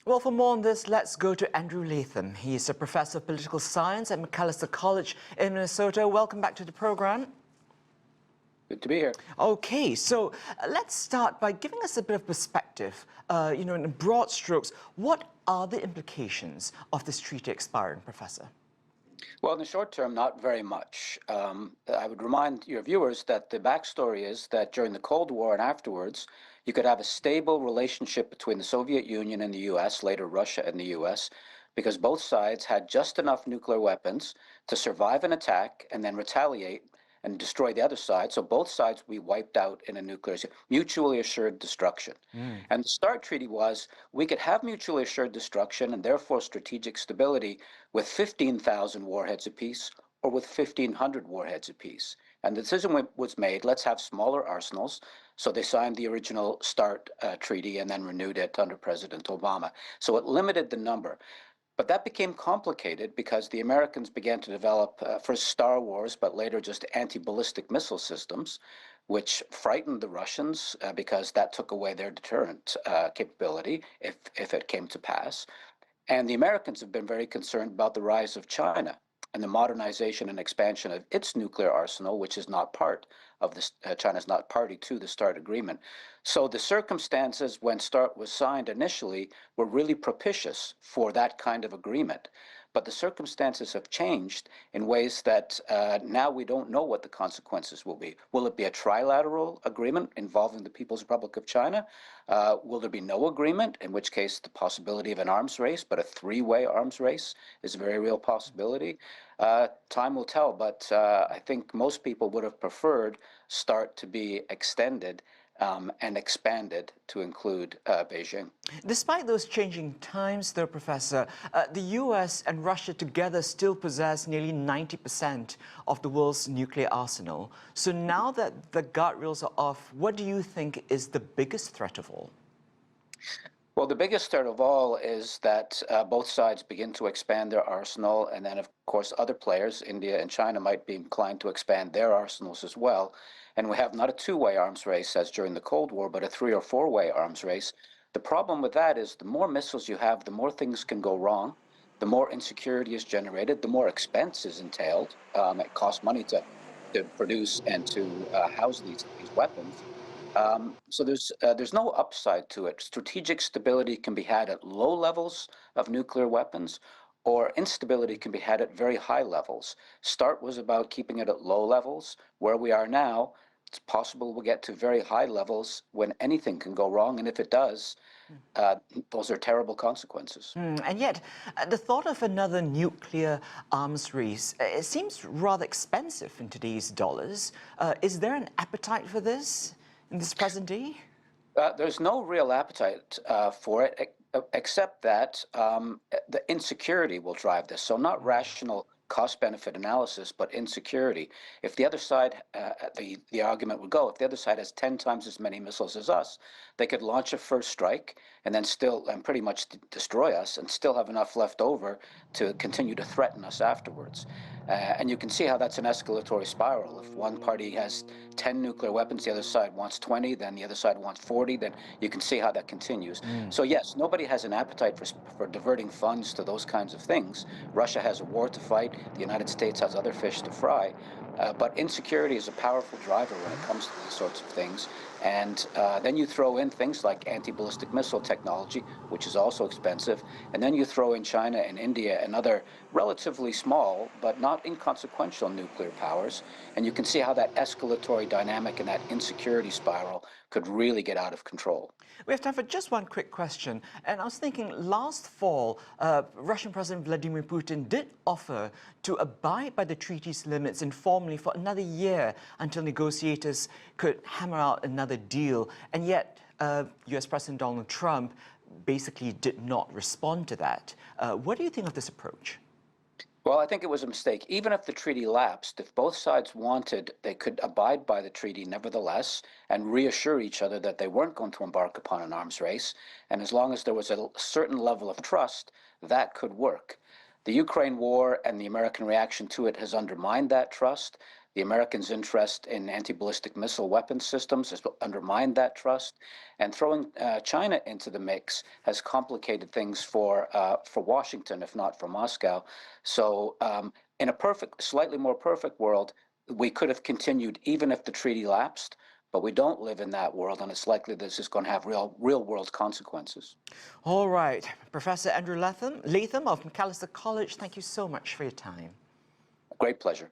Well, for more on this, let's go to Andrew Leam. He is a professor of political science at Macalester College in Minnesota. Welcome back to the program. Good to be here. Okay, so let's start by giving us a bit of perspective. In broad strokes, what are the implications of this treaty expiring, Professor? Well, in the short term, not very much. I would remind your viewers that the backstory is that during the Cold War and afterwards, you could have a stable relationship between the Soviet Union and the U.S., later Russia and the U.S., because both sides had just enough nuclear weapons to survive an attack and then retaliate and destroy the other side. So both sides would be wiped out in a nuclear, mutually assured destruction. And the START Treaty was we could have mutually assured destruction and therefore strategic stability with 15,000 warheads apiece or with 1,500 warheads apiece. And the decision was made, let's have smaller arsenals. So they signed the original START Treaty and then renewed it under President Obama. So it limited the number. But that became complicated because the Americans began to develop first Star Wars, but later just anti-ballistic missile systems, which frightened the Russians because that took away their deterrent capability if it came to pass. And the Americans have been very concerned about the rise of China and the modernization and expansion of its nuclear arsenal, which is not part of this, China's not party to the START agreement. So the circumstances when START was signed initially were really propitious for that kind of agreement. But the circumstances have changed in ways that now we don't know what the consequences will be. Will it be a trilateral agreement involving the People's Republic of China? Will there be no agreement, in which case the possibility of an arms race, but a three-way arms race is a very real possibility? Time will tell, but I think most people would have preferred START to be extended and expanded to include Beijing. Despite those changing times, though, Professor, the US and Russia together still possess nearly 90% of the world's nuclear arsenal. So now that the guardrails are off, what do you think is the biggest threat of all? Well, the biggest threat of all is that both sides begin to expand their arsenal, and then, of course, other players, India and China, might be inclined to expand their arsenals as well. And we have not a two-way arms race as during the Cold War, but a three- or four-way arms race. The problem with that is the more missiles you have, the more things can go wrong, the more insecurity is generated, the more expense is entailed. It costs money to produce and to house these weapons. So there's no upside to it. Strategic stability can be had at low levels of nuclear weapons, or instability can be had at very high levels. START was about keeping it at low levels. Where we are now, it's possible we'll get to very high levels when anything can go wrong, and if it does, those are terrible consequences. And yet, the thought of another nuclear arms race, it seems rather expensive in today's dollars. Is there an appetite for this in this present day? There's no real appetite for it, except that the insecurity will drive this. So not rational cost-benefit analysis, but insecurity. If the other side, the argument would go, if the other side has 10 times as many missiles as us, they could launch a first strike and then pretty much destroy us and still have enough left over to continue to threaten us afterwards. And you can see how that's an escalatory spiral. If one party has 10 nuclear weapons, the other side wants 20, then the other side wants 40, then you can see how that continues. So yes, nobody has an appetite for diverting funds to those kinds of things. Russia has a war to fight. The United States has other fish to fry. But insecurity is a powerful driver when it comes to these sorts of things. And then you throw in things like anti-ballistic missile technology, which is also expensive. And then you throw in China and India and other relatively small but not inconsequential nuclear powers. And you can see how that escalatory dynamic and that insecurity spiral could really get out of control. We have time for just one quick question. And I was thinking, last fall, Russian President Vladimir Putin did offer to abide by the treaty's limits informally for another year until negotiators could hammer out another deal. And yet, US President Donald Trump basically did not respond to that. What do you think of this approach? Well, I think it was a mistake. Even if the treaty lapsed, if both sides wanted, they could abide by the treaty nevertheless and reassure each other that they weren't going to embark upon an arms race. And as long as there was a certain level of trust, that could work. The Ukraine war and the American reaction to it has undermined that trust. The Americans' interest in anti-ballistic missile weapons systems has undermined that trust, and throwing China into the mix has complicated things for Washington, if not for Moscow. So, in a slightly more perfect world, we could have continued even if the treaty lapsed. But we don't live in that world, and it's likely this is going to have real world consequences. All right. Professor Andrew Latham of Macalester College, thank you so much for your time. A great pleasure.